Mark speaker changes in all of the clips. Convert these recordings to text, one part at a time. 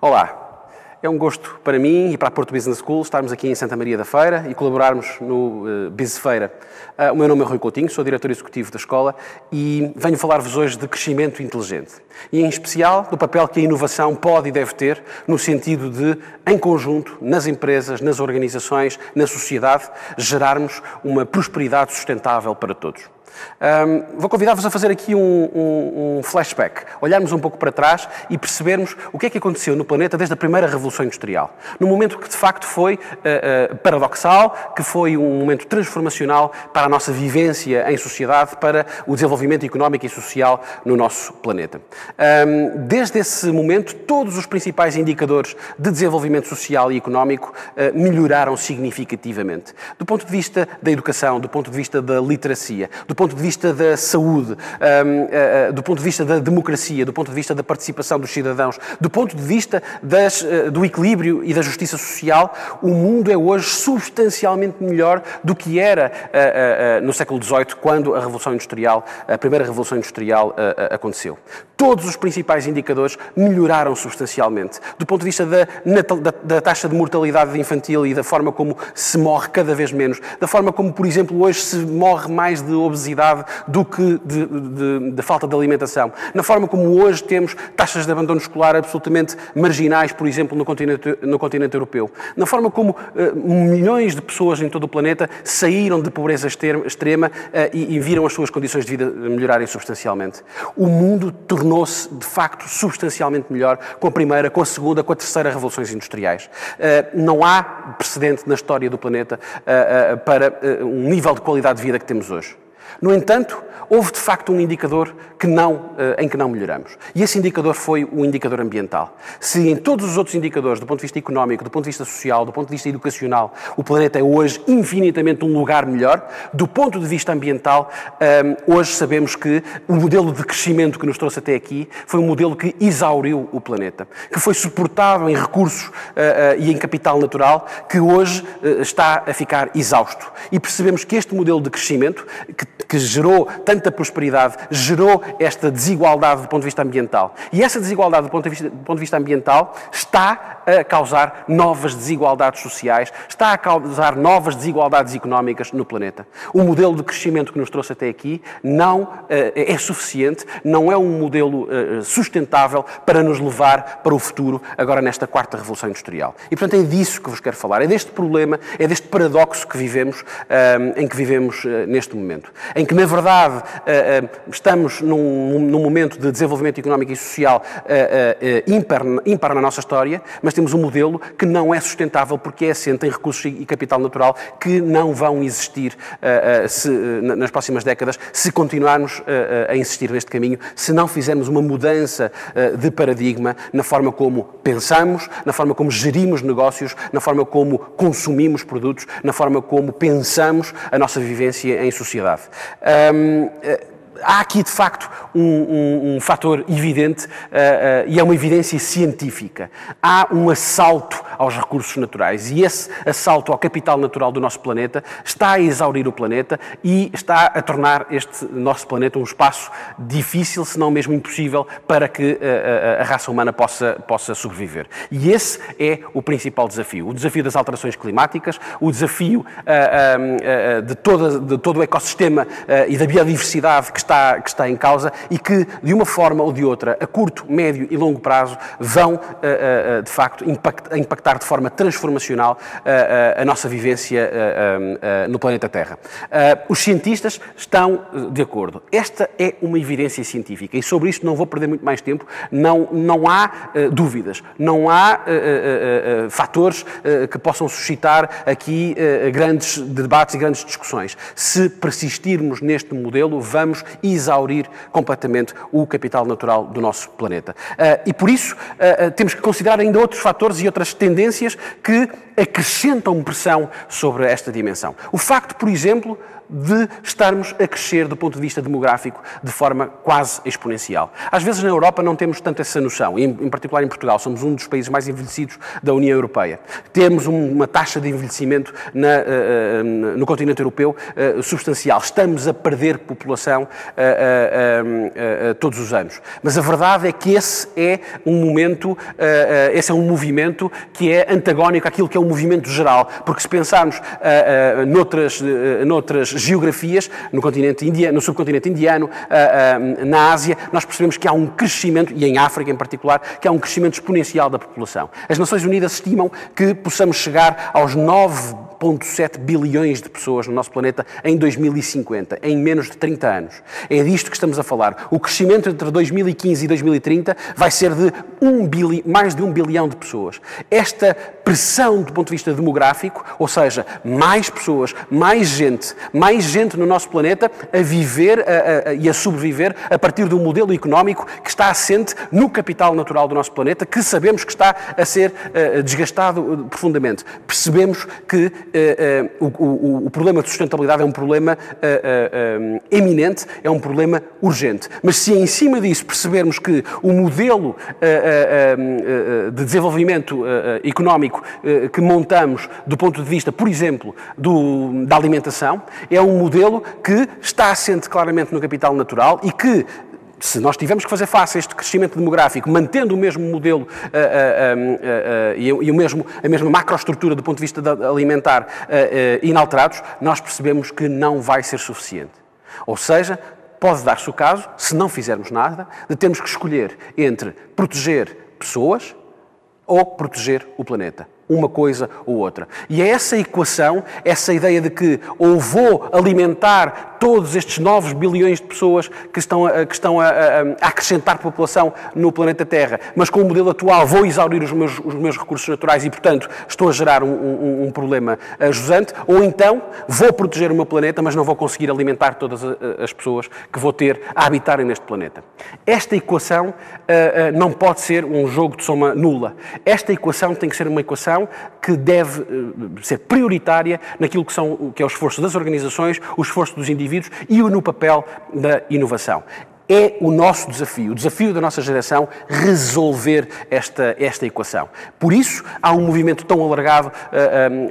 Speaker 1: Olá, é um gosto para mim e para a Porto Business School estarmos aqui em Santa Maria da Feira e colaborarmos no BizFeira. O meu nome é Rui Coutinho, sou diretor executivo da escola e venho falar-vos hoje de crescimento inteligente. E em especial do papel que a inovação pode e deve ter no sentido de, em conjunto, nas empresas, nas organizações, na sociedade, gerarmos uma prosperidade sustentável para todos. Vou convidar-vos a fazer aqui um flashback, olharmos um pouco para trás e percebermos o que é que aconteceu no planeta desde a primeira Revolução Industrial. Num momento que de facto foi paradoxal, que foi um momento transformacional para a nossa vivência em sociedade, para o desenvolvimento económico e social no nosso planeta. Desde esse momento, todos os principais indicadores de desenvolvimento social e económico melhoraram significativamente. Do ponto de vista da educação, do ponto de vista da literacia, do ponto de vista da saúde, do ponto de vista da democracia, do ponto de vista da participação dos cidadãos, do ponto de vista do equilíbrio e da justiça social, o mundo é hoje substancialmente melhor do que era no século XVIII, quando a Revolução Industrial, a primeira Revolução Industrial aconteceu. Todos os principais indicadores melhoraram substancialmente. Do ponto de vista da taxa de mortalidade infantil e da forma como se morre cada vez menos, da forma como, por exemplo, hoje se morre mais de obesidade do que de falta de alimentação. Na forma como hoje temos taxas de abandono escolar absolutamente marginais, por exemplo, no continente europeu. Na forma como milhões de pessoas em todo o planeta saíram de pobreza extrema e viram as suas condições de vida melhorarem substancialmente. O mundo tornou-se, de facto, substancialmente melhor com a primeira, com a segunda, com a terceira revoluções industriais. Não há precedente na história do planeta para um nível de qualidade de vida que temos hoje. No entanto, houve de facto um indicador em que não melhoramos. E esse indicador foi o indicador ambiental. Se em todos os outros indicadores, do ponto de vista económico, do ponto de vista social, do ponto de vista educacional, o planeta é hoje infinitamente um lugar melhor, do ponto de vista ambiental, hoje sabemos que o modelo de crescimento que nos trouxe até aqui foi um modelo que exauriu o planeta, que foi suportado em recursos e em capital natural, que hoje está a ficar exausto. E percebemos que este modelo de crescimento, que gerou tanta prosperidade, gerou esta desigualdade do ponto de vista ambiental. E essa desigualdade do ponto de vista ambiental está a causar novas desigualdades sociais, está a causar novas desigualdades económicas no planeta. O modelo de crescimento que nos trouxe até aqui não é suficiente, não é um modelo sustentável para nos levar para o futuro, agora nesta quarta Revolução Industrial. E, portanto, é disso que vos quero falar, é deste problema, é deste paradoxo que vivemos, em que vivemos neste momento. Em que, na verdade, estamos num momento de desenvolvimento económico e social ímpar na nossa história, mas temos um modelo que não é sustentável porque é assente em recursos e capital natural que não vão existir nas próximas décadas se continuarmos a insistir neste caminho, se não fizermos uma mudança de paradigma na forma como pensamos, na forma como gerimos negócios, na forma como consumimos produtos, na forma como pensamos a nossa vivência em sociedade. Há aqui, de facto, um fator evidente e é uma evidência científica. Há um assalto aos recursos naturais e esse assalto ao capital natural do nosso planeta está a exaurir o planeta e está a tornar este nosso planeta um espaço difícil, se não mesmo impossível, para que a raça humana possa sobreviver. E esse é o principal desafio. O desafio das alterações climáticas, o desafio de todo o ecossistema e da biodiversidade que está em causa e que, de uma forma ou de outra, a curto, médio e longo prazo, vão, de facto, impactar de forma transformacional a nossa vivência no planeta Terra. Os cientistas estão de acordo. Esta é uma evidência científica e sobre isto não vou perder muito mais tempo. Não há dúvidas, não há fatores que possam suscitar aqui grandes debates e grandes discussões. Se persistirmos neste modelo, vamos exaurir completamente o capital natural do nosso planeta. E por isso temos que considerar ainda outros fatores e outras tendências que acrescentam pressão sobre esta dimensão. O facto, por exemplo, de estarmos a crescer do ponto de vista demográfico de forma quase exponencial. Às vezes na Europa não temos tanto essa noção, em particular em Portugal, somos um dos países mais envelhecidos da União Europeia. Temos uma taxa de envelhecimento no continente europeu substancial. Estamos a perder população todos os anos. Mas a verdade é que esse é um movimento que é antagónico àquilo que é o movimento geral, porque se pensarmos noutras geografias, no subcontinente indiano, na Ásia, nós percebemos que há um crescimento, e em África em particular, que há um crescimento exponencial da população. As Nações Unidas estimam que possamos chegar aos 9,7 bilhões de pessoas no nosso planeta em 2050, em menos de 30 anos. É disto que estamos a falar. O crescimento entre 2015 e 2030 vai ser de mais de 1 bilhão de pessoas. Esta pressão do ponto de vista demográfico, ou seja, mais pessoas, mais gente no nosso planeta a viver e a sobreviver a partir de um modelo económico que está assente no capital natural do nosso planeta, que sabemos que está a ser desgastado profundamente. Percebemos que o problema de sustentabilidade é um problema eminente, é um problema urgente. Mas se em cima disso percebermos que o modelo de desenvolvimento económico que montamos do ponto de vista, por exemplo, da alimentação, é um modelo que está assente claramente no capital natural e que, se nós tivermos que fazer face a este crescimento demográfico, mantendo o mesmo modelo e a mesma macroestrutura do ponto de vista alimentar inalterados, nós percebemos que não vai ser suficiente. Ou seja, pode dar-se o caso, se não fizermos nada, de termos que escolher entre proteger pessoas ou proteger o planeta. Uma coisa ou outra. E é essa equação, essa ideia de que ou vou alimentar todos estes 9 bilhões de pessoas que estão a acrescentar população no planeta Terra, mas com o modelo atual vou exaurir os meus recursos naturais e, portanto, estou a gerar um problema jusante, ou então vou proteger o meu planeta, mas não vou conseguir alimentar todas as pessoas que vou ter a habitarem neste planeta. Esta equação não pode ser um jogo de soma nula. Esta equação tem que ser uma equação que deve ser prioritária naquilo que é o esforço das organizações, o esforço dos indivíduos e no papel da inovação. É o nosso desafio, o desafio da nossa geração, resolver esta equação. Por isso, há um movimento tão alargado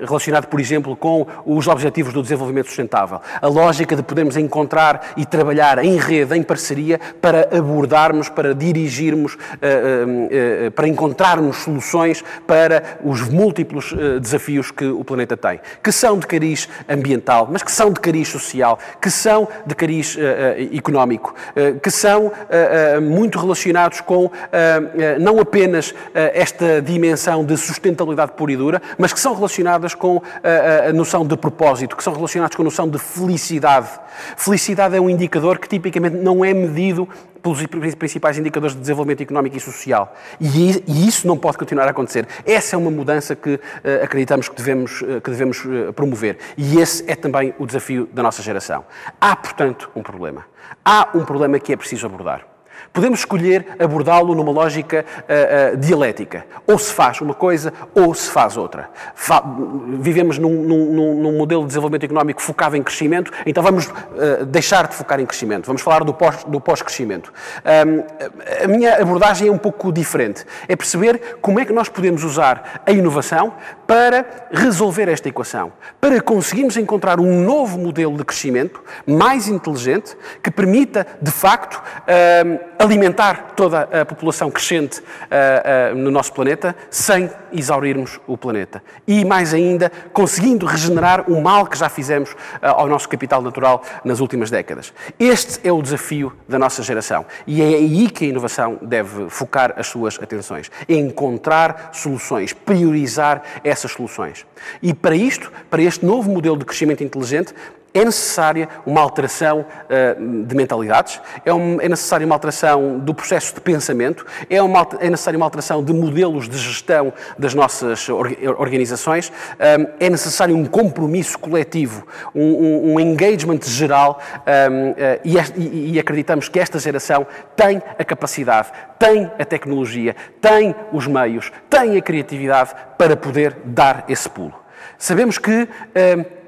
Speaker 1: relacionado, por exemplo, com os Objetivos do Desenvolvimento Sustentável. A lógica de podermos encontrar e trabalhar em rede, em parceria, para abordarmos, para dirigirmos, para encontrarmos soluções para os múltiplos desafios que o planeta tem, que são de cariz ambiental, mas que são de cariz social, que são de cariz económico, que são muito relacionados com não apenas esta dimensão de sustentabilidade pura e dura, mas que são relacionadas com a noção de propósito, que são relacionados com a noção de felicidade. Felicidade é um indicador que tipicamente não é medido pelos principais indicadores de desenvolvimento económico e social. E isso não pode continuar a acontecer. Essa é uma mudança que acreditamos que devemos promover. E esse é também o desafio da nossa geração. Há, portanto, um problema. Há um problema que é preciso abordar. Podemos escolher abordá-lo numa lógica dialética. Ou se faz uma coisa, ou se faz outra. Vivemos num modelo de desenvolvimento económico focado em crescimento, então vamos deixar de focar em crescimento. Vamos falar do pós-crescimento. A minha abordagem é um pouco diferente. É perceber como é que nós podemos usar a inovação para resolver esta equação. Para conseguirmos encontrar um novo modelo de crescimento mais inteligente que permita, de facto, alimentar toda a população crescente no nosso planeta sem exaurirmos o planeta. E, mais ainda, conseguindo regenerar o mal que já fizemos ao nosso capital natural nas últimas décadas. Este é o desafio da nossa geração. E é aí que a inovação deve focar as suas atenções. Encontrar soluções, priorizar essas soluções. E para isto, para este novo modelo de crescimento inteligente, é necessária uma alteração de mentalidades, é necessária uma alteração do processo de pensamento, é necessária uma alteração de modelos de gestão das nossas organizações, é necessário um compromisso coletivo, um engagement geral e acreditamos que esta geração tem a capacidade, tem a tecnologia, tem os meios, tem a criatividade para poder dar esse pulo. Sabemos que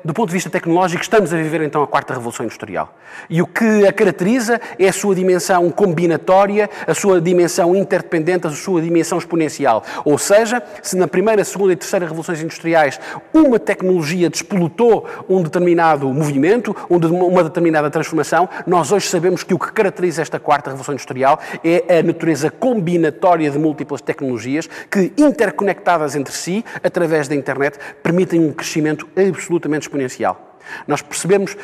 Speaker 1: do ponto de vista tecnológico, estamos a viver então a quarta revolução industrial. E o que a caracteriza é a sua dimensão combinatória, a sua dimensão interdependente, a sua dimensão exponencial. Ou seja, se na primeira, segunda e terceira revoluções industriais uma tecnologia despolutou um determinado movimento, uma determinada transformação, nós hoje sabemos que o que caracteriza esta quarta revolução industrial é a natureza combinatória de múltiplas tecnologias que, interconectadas entre si, através da internet, permitem um crescimento absolutamente exponencial. Nós percebemos,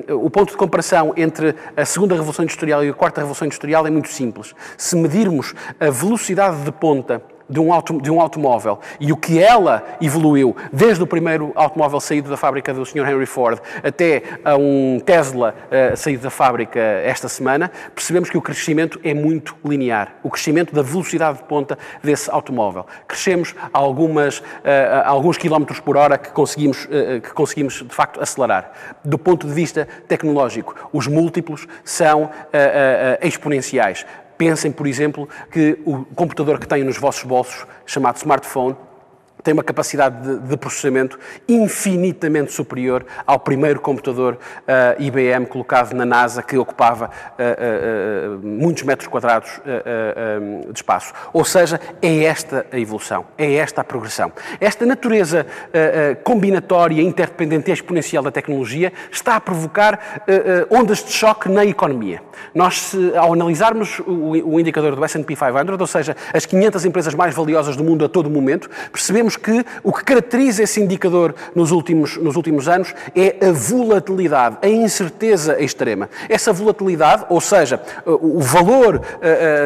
Speaker 1: o ponto de comparação entre a segunda revolução industrial e a quarta revolução industrial é muito simples. Se medirmos a velocidade de ponta de um automóvel e o que ela evoluiu desde o primeiro automóvel saído da fábrica do Sr. Henry Ford até a um Tesla saído da fábrica esta semana, percebemos que o crescimento é muito linear. O crescimento da velocidade de ponta desse automóvel. Crescemos a alguns quilómetros por hora que conseguimos de facto acelerar. Do ponto de vista tecnológico, os múltiplos são exponenciais. Pensem, por exemplo, que o computador que têm nos vossos bolsos, chamado smartphone, tem uma capacidade de processamento infinitamente superior ao primeiro computador IBM colocado na NASA, que ocupava muitos metros quadrados de espaço. Ou seja, é esta a evolução, é esta a progressão. Esta natureza combinatória, interdependente e exponencial da tecnologia está a provocar ondas de choque na economia. Nós, ao analisarmos o indicador do S&P 500, ou seja, as 500 empresas mais valiosas do mundo a todo momento, percebemos que o que caracteriza esse indicador nos últimos anos é a volatilidade, a incerteza extrema. Essa volatilidade, ou seja, o valor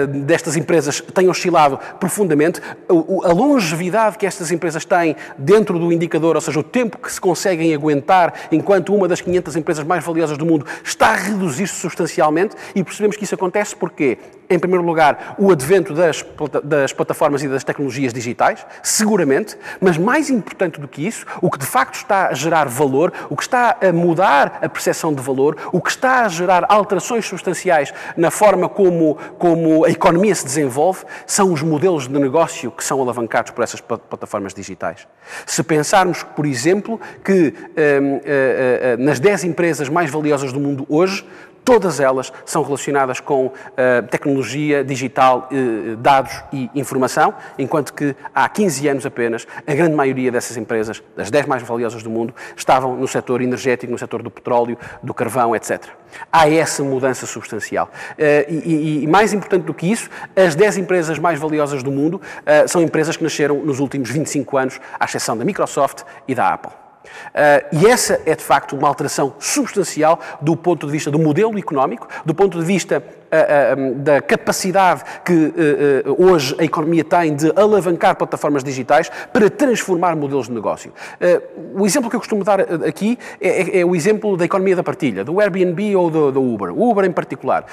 Speaker 1: destas empresas tem oscilado profundamente, a longevidade que estas empresas têm dentro do indicador, ou seja, o tempo que se conseguem aguentar enquanto uma das 500 empresas mais valiosas do mundo está a reduzir-se substancialmente, e percebemos que isso acontece porque, em primeiro lugar, o advento das plataformas e das tecnologias digitais, seguramente, mas mais importante do que isso, o que de facto está a gerar valor, o que está a mudar a percepção de valor, o que está a gerar alterações substanciais na forma como a economia se desenvolve, são os modelos de negócio que são alavancados por essas plataformas digitais. Se pensarmos, por exemplo, que nas 10 empresas mais valiosas do mundo hoje, todas elas são relacionadas com tecnologia digital, dados e informação, enquanto que há 15 anos apenas, a grande maioria dessas empresas, das 10 mais valiosas do mundo, estavam no setor energético, no setor do petróleo, do carvão, etc. Há essa mudança substancial. E mais importante do que isso, as 10 empresas mais valiosas do mundo são empresas que nasceram nos últimos 25 anos, à exceção da Microsoft e da Apple. E essa é, de facto, uma alteração substancial do ponto de vista do modelo económico, do ponto de vista da capacidade que hoje a economia tem de alavancar plataformas digitais para transformar modelos de negócio. O exemplo que eu costumo dar aqui é o exemplo da economia da partilha, do Airbnb ou do Uber. O Uber em particular.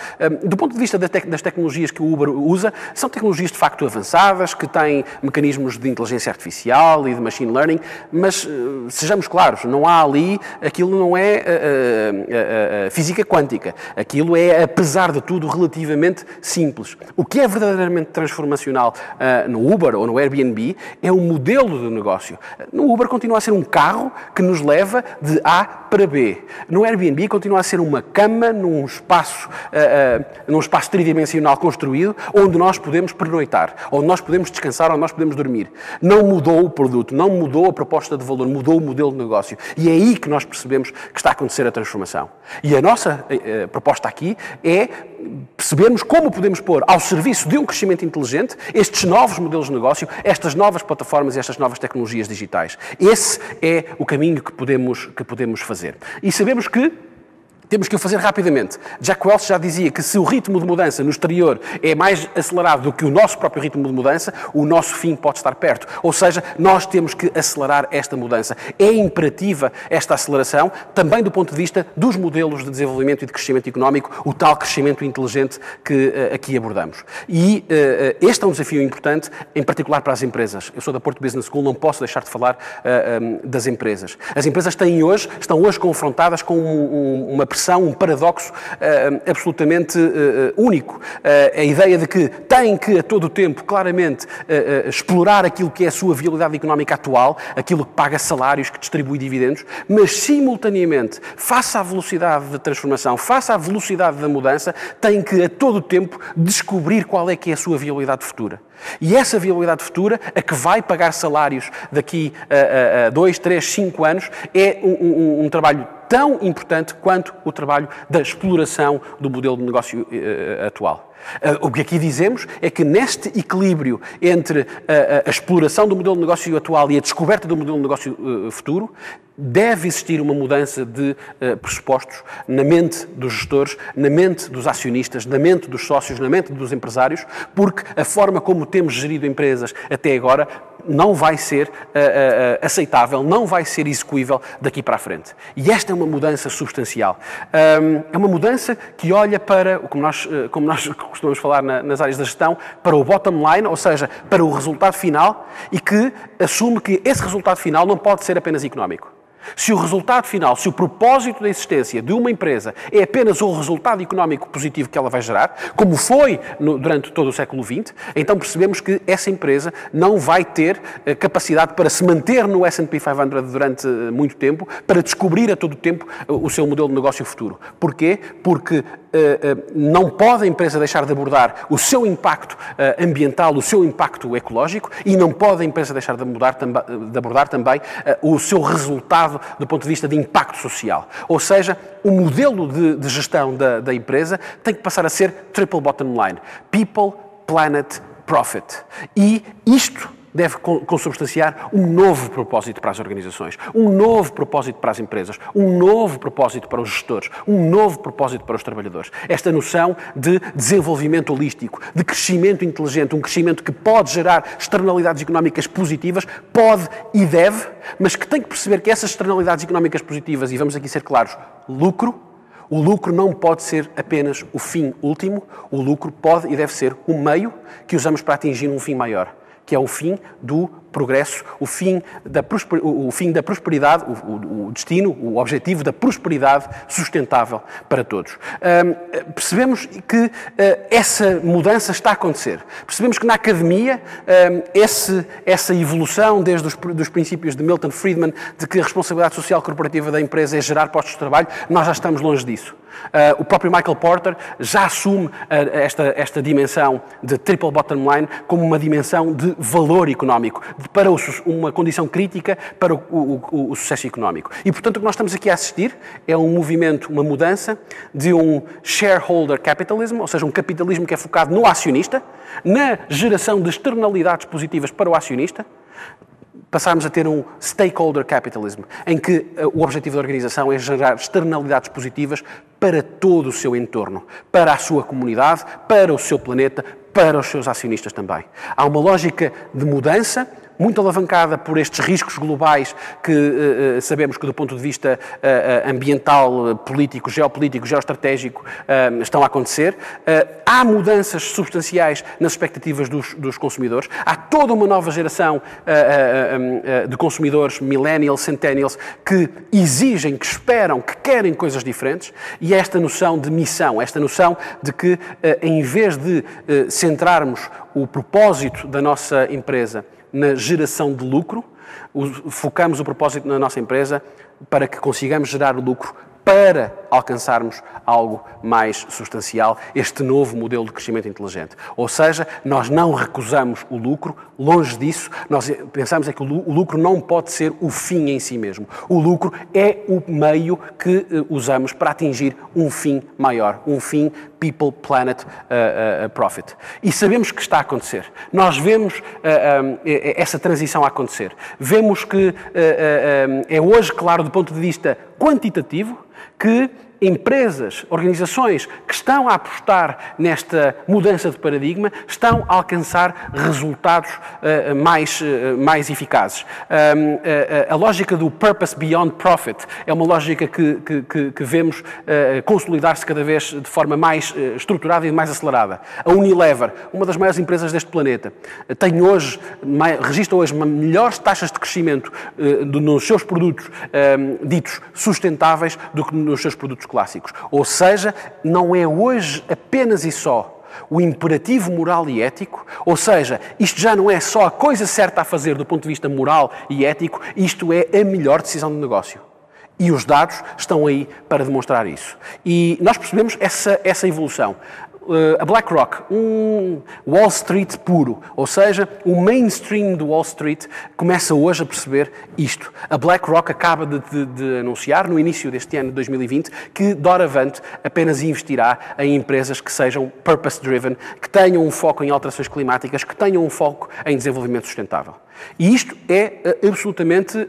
Speaker 1: Do ponto de vista das tecnologias que o Uber usa, são tecnologias de facto avançadas, que têm mecanismos de inteligência artificial e de machine learning, mas sejamos claros, não há ali, aquilo não é física quântica. Aquilo é, apesar de tudo, relativamente simples. O que é verdadeiramente transformacional no Uber ou no Airbnb é o modelo de negócio. No Uber continua a ser um carro que nos leva de A para B. No Airbnb continua a ser uma cama num espaço tridimensional construído onde nós podemos pernoitar, onde nós podemos descansar, onde nós podemos dormir. Não mudou o produto, não mudou a proposta de valor, mudou o modelo de negócio. E é aí que nós percebemos que está a acontecer a transformação. E a nossa proposta aqui é percebermos como podemos pôr ao serviço de um crescimento inteligente estes novos modelos de negócio, estas novas plataformas e estas novas tecnologias digitais. Esse é o caminho que podemos fazer. E sabemos que temos que o fazer rapidamente. Jack Welch já dizia que se o ritmo de mudança no exterior é mais acelerado do que o nosso próprio ritmo de mudança, o nosso fim pode estar perto. Ou seja, nós temos que acelerar esta mudança. É imperativa esta aceleração, também do ponto de vista dos modelos de desenvolvimento e de crescimento económico, o tal crescimento inteligente que aqui abordamos. E este é um desafio importante, em particular para as empresas. Eu sou da Porto Business School, não posso deixar de falar das empresas. As empresas estão hoje confrontadas com uma pressão, um paradoxo absolutamente único. A ideia de que tem que, a todo o tempo, claramente, explorar aquilo que é a sua viabilidade económica atual, aquilo que paga salários, que distribui dividendos, mas, simultaneamente, face à velocidade da transformação, face à velocidade da mudança, tem que, a todo o tempo, descobrir qual é que é a sua viabilidade futura. E essa viabilidade futura, a que vai pagar salários daqui a 2, 3, 5 anos, é um trabalho tão importante quanto o trabalho da exploração do modelo de negócio atual. O que aqui dizemos é que neste equilíbrio entre a exploração do modelo de negócio atual e a descoberta do modelo de negócio futuro, deve existir uma mudança de pressupostos na mente dos gestores, na mente dos acionistas, na mente dos sócios, na mente dos empresários, porque a forma como temos gerido empresas até agora não vai ser aceitável, não vai ser execuível daqui para a frente. E esta é uma mudança substancial. É uma mudança que olha para, como nós costumamos falar nas áreas da gestão, para o bottom line, ou seja, para o resultado final, e que assume que esse resultado final não pode ser apenas económico. Se o resultado final, se o propósito da existência de uma empresa é apenas o resultado económico positivo que ela vai gerar, como foi durante todo o século XX, então percebemos que essa empresa não vai ter capacidade para se manter no S&P 500 durante muito tempo, para descobrir a todo o tempo o seu modelo de negócio futuro. Porquê? Porque não pode a empresa deixar de abordar o seu impacto ambiental, o seu impacto ecológico, e não pode a empresa deixar de abordar também o seu resultado do ponto de vista de impacto social. Ou seja, o modelo de gestão da empresa tem que passar a ser triple bottom line. People, planet, profit. E isto deve consubstanciar um novo propósito para as organizações, um novo propósito para as empresas, um novo propósito para os gestores, um novo propósito para os trabalhadores. Esta noção de desenvolvimento holístico, de crescimento inteligente, um crescimento que pode gerar externalidades económicas positivas, pode e deve, mas que tem que perceber que essas externalidades económicas positivas, e vamos aqui ser claros, o lucro não pode ser apenas o fim último, o lucro pode e deve ser o meio que usamos para atingir um fim maior, que é o fim do progresso, o fim da prosperidade, o destino, o objetivo da prosperidade sustentável para todos. Percebemos que essa mudança está a acontecer. Percebemos que na academia essa evolução desde os princípios de Milton Friedman, de que a responsabilidade social corporativa da empresa é gerar postos de trabalho, nós já estamos longe disso. O próprio Michael Porter já assume esta dimensão de triple bottom line como uma dimensão de valor económico, para uma condição crítica para o sucesso económico. E, portanto, o que nós estamos aqui a assistir é um movimento, uma mudança de um shareholder capitalism, ou seja, um capitalismo que é focado no acionista, na geração de externalidades positivas para o acionista, passarmos a ter um stakeholder capitalism, em que o objetivo da organização é gerar externalidades positivas para todo o seu entorno, para a sua comunidade, para o seu planeta, para os seus acionistas também. Há uma lógica de mudança muito alavancada por estes riscos globais que sabemos que, do ponto de vista ambiental, político, geopolítico, geoestratégico, estão a acontecer. Há mudanças substanciais nas expectativas dos consumidores. Há toda uma nova geração de consumidores, millennials, centennials, que exigem, que esperam, que querem coisas diferentes. E esta noção de missão, esta noção de que, em vez de centrarmos o propósito da nossa empresa na geração de lucro, focamos o propósito na nossa empresa para que consigamos gerar o lucro para alcançarmos algo mais substancial, este novo modelo de crescimento inteligente. Ou seja, nós não recusamos o lucro, longe disso, nós pensamos é que o lucro não pode ser o fim em si mesmo. O lucro é o meio que usamos para atingir um fim maior, um fim people, planet, profit. E sabemos que está a acontecer. Nós vemos essa transição a acontecer. Vemos que é hoje, claro, do ponto de vista quantitativo, que empresas, organizações que estão a apostar nesta mudança de paradigma estão a alcançar resultados mais eficazes. A lógica do purpose beyond profit é uma lógica que vemos consolidar-se cada vez de forma mais estruturada e mais acelerada. A Unilever, uma das maiores empresas deste planeta, registra hoje melhores taxas de crescimento nos seus produtos ditos sustentáveis do que nos seus produtos clássicos. Ou seja, não é hoje apenas e só o imperativo moral e ético, ou seja, isto já não é só a coisa certa a fazer do ponto de vista moral e ético, isto é a melhor decisão de negócio. E os dados estão aí para demonstrar isso. E nós percebemos essa evolução. A BlackRock, um Wall Street puro, ou seja, o mainstream do Wall Street começa hoje a perceber isto. A BlackRock acaba de anunciar, no início deste ano de 2020, que doravante apenas investirá em empresas que sejam purpose-driven, que tenham um foco em alterações climáticas, que tenham um foco em desenvolvimento sustentável. E isto é absolutamente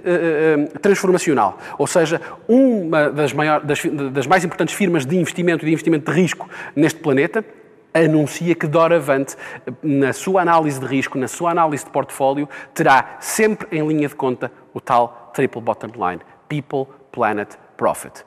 Speaker 1: transformacional. Ou seja, uma das mais importantes firmas de investimento e de investimento de risco neste planeta anuncia que doravante, na sua análise de risco, na sua análise de portfólio, terá sempre em linha de conta o tal triple bottom line: people, planet, profit.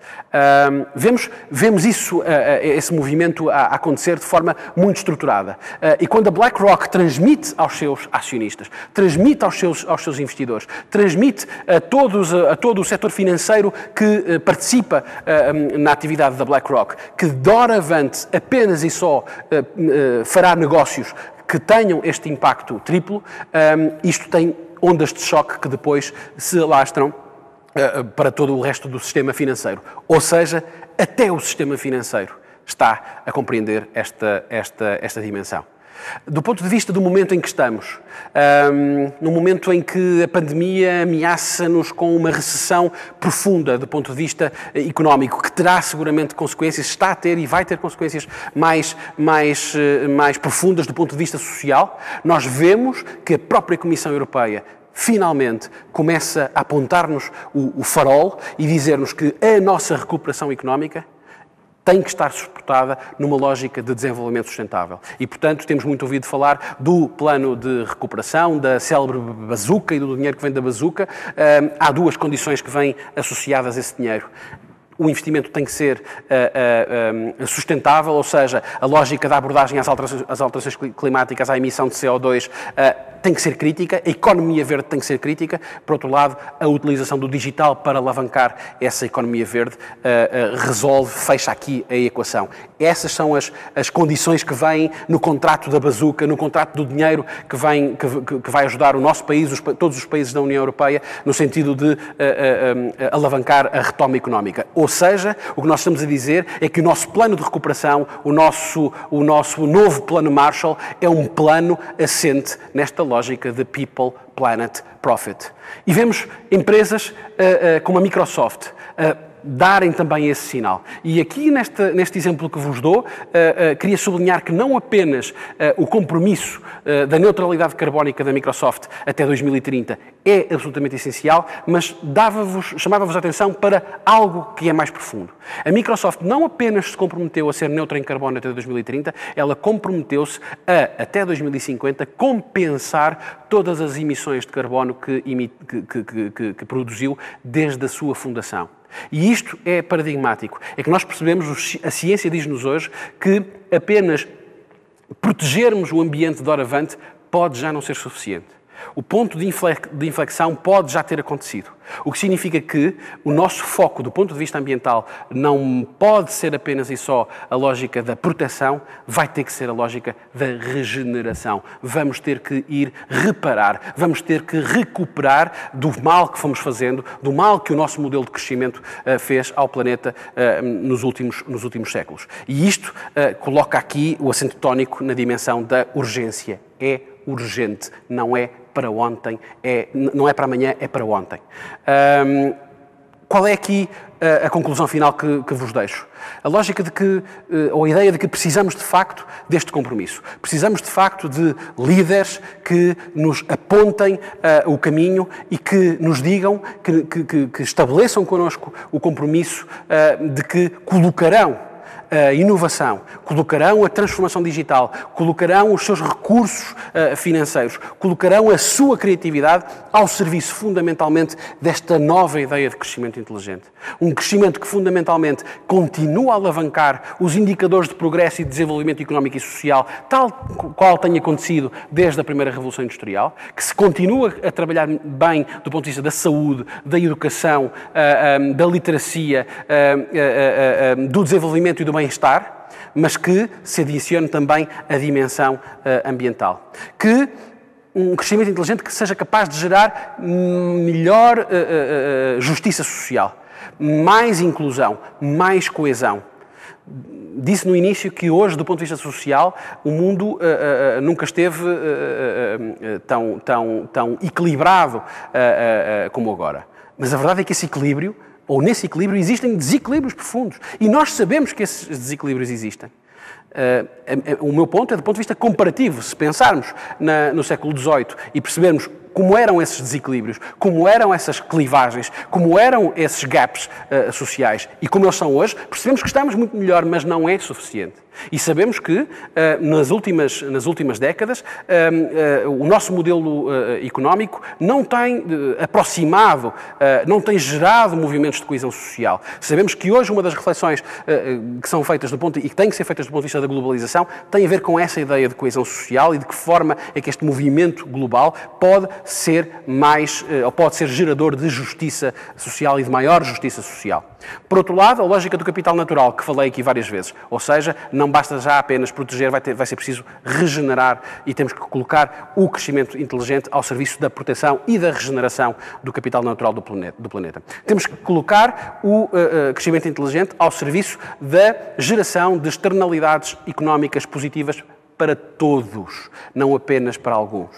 Speaker 1: Vemos isso, esse movimento a acontecer de forma muito estruturada. E quando a BlackRock transmite aos seus acionistas, transmite aos seus investidores, transmite a todo o setor financeiro que participa na atividade da BlackRock, que doravante apenas e só fará negócios que tenham este impacto triplo, isto tem ondas de choque que depois se alastram para todo o resto do sistema financeiro. Ou seja, até o sistema financeiro está a compreender esta dimensão. Do ponto de vista do momento em que estamos, no momento em que a pandemia ameaça-nos com uma recessão profunda do ponto de vista económico, que terá seguramente consequências, está a ter e vai ter consequências mais profundas do ponto de vista social, nós vemos que a própria Comissão Europeia finalmente começa a apontar-nos o farol e dizer-nos que a nossa recuperação económica tem que estar suportada numa lógica de desenvolvimento sustentável. E, portanto, temos muito ouvido falar do plano de recuperação, da célebre bazuca e do dinheiro que vem da bazuca. Há duas condições que vêm associadas a esse dinheiro. O investimento tem que ser sustentável, ou seja, a lógica da abordagem às alterações climáticas, à emissão de CO2, tem que ser crítica, a economia verde tem que ser crítica. Por outro lado, a utilização do digital para alavancar essa economia verde fecha aqui a equação. Essas são as condições que vêm no contrato da bazuca, no contrato do dinheiro que vai ajudar o nosso país, todos os países da União Europeia, no sentido de alavancar a retoma económica. Ou seja, o que nós estamos a dizer é que o nosso plano de recuperação, o nosso novo plano Marshall, é um plano assente nesta lógica de people, planet, profit. E vemos empresas como a Microsoft darem também esse sinal. E aqui, neste exemplo que vos dou, queria sublinhar que não apenas o compromisso da neutralidade carbónica da Microsoft até 2030 é absolutamente essencial, mas chamava-vos a atenção para algo que é mais profundo. A Microsoft não apenas se comprometeu a ser neutra em carbono até 2030, ela comprometeu-se a, até 2050, compensar todas as emissões de carbono que produziu desde a sua fundação. E isto é paradigmático. É que nós percebemos, a ciência diz-nos hoje, que apenas protegermos o ambiente doravante pode já não ser suficiente. O ponto de inflexão pode já ter acontecido. O que significa que o nosso foco, do ponto de vista ambiental, não pode ser apenas e só a lógica da proteção, vai ter que ser a lógica da regeneração. Vamos ter que ir reparar, vamos ter que recuperar do mal que fomos fazendo, do mal que o nosso modelo de crescimento fez ao planeta nos últimos séculos. E isto coloca aqui o acento tónico na dimensão da urgência. É urgente, não é para ontem, não é para amanhã, é para ontem. Qual é aqui a conclusão final que vos deixo? A lógica de que, ou a ideia de que precisamos de facto deste compromisso. Precisamos de facto de líderes que nos apontem o caminho e que nos digam, que estabeleçam connosco o compromisso de que colocarão a inovação, colocarão a transformação digital, colocarão os seus recursos financeiros, colocarão a sua criatividade ao serviço, fundamentalmente, desta nova ideia de crescimento inteligente. Um crescimento que, fundamentalmente, continua a alavancar os indicadores de progresso e de desenvolvimento económico e social, tal qual tem acontecido desde a primeira Revolução Industrial, que se continua a trabalhar bem do ponto de vista da saúde, da educação, da literacia, do desenvolvimento e do bem-estar, mas que se adicione também a dimensão ambiental. Que um crescimento inteligente que seja capaz de gerar melhor justiça social, mais inclusão, mais coesão. Disse no início que hoje, do ponto de vista social, o mundo nunca esteve tão equilibrado como agora. Mas a verdade é que esse equilíbrio, ou nesse equilíbrio, existem desequilíbrios profundos. E nós sabemos que esses desequilíbrios existem. O meu ponto é do ponto de vista comparativo. Se pensarmos no século XVIII e percebermos como eram esses desequilíbrios, como eram essas clivagens, como eram esses gaps sociais e como eles são hoje, percebemos que estamos muito melhor, mas não é suficiente. E sabemos que, nas últimas décadas, o nosso modelo económico não tem aproximado, não tem gerado movimentos de coesão social. Sabemos que hoje uma das reflexões que são feitas e que têm que ser feitas do ponto de vista da globalização tem a ver com essa ideia de coesão social e de que forma é que este movimento global pode ser gerador de justiça social e de maior justiça social. Por outro lado, a lógica do capital natural, que falei aqui várias vezes, ou seja, não basta já apenas proteger, vai ser preciso regenerar e temos que colocar o crescimento inteligente ao serviço da proteção e da regeneração do capital natural do planeta. Temos que colocar o crescimento inteligente ao serviço da geração de externalidades económicas positivas para todos, não apenas para alguns.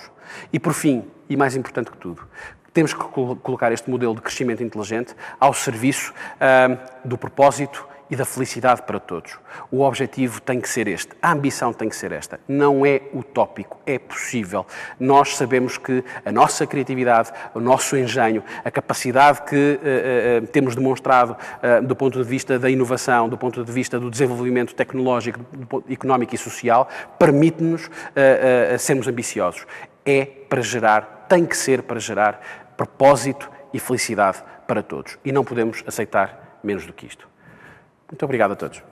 Speaker 1: E por fim, e mais importante que tudo, temos que colocar este modelo de crescimento inteligente ao serviço do propósito e da felicidade para todos. O objetivo tem que ser este, a ambição tem que ser esta. Não é utópico, é possível. Nós sabemos que a nossa criatividade, o nosso engenho, a capacidade que temos demonstrado do ponto de vista da inovação, do ponto de vista do desenvolvimento tecnológico, económico e social, permite-nos sermos ambiciosos. É para gerar, tem que ser para gerar propósito e felicidade para todos. E não podemos aceitar menos do que isto. Muito obrigado a todos.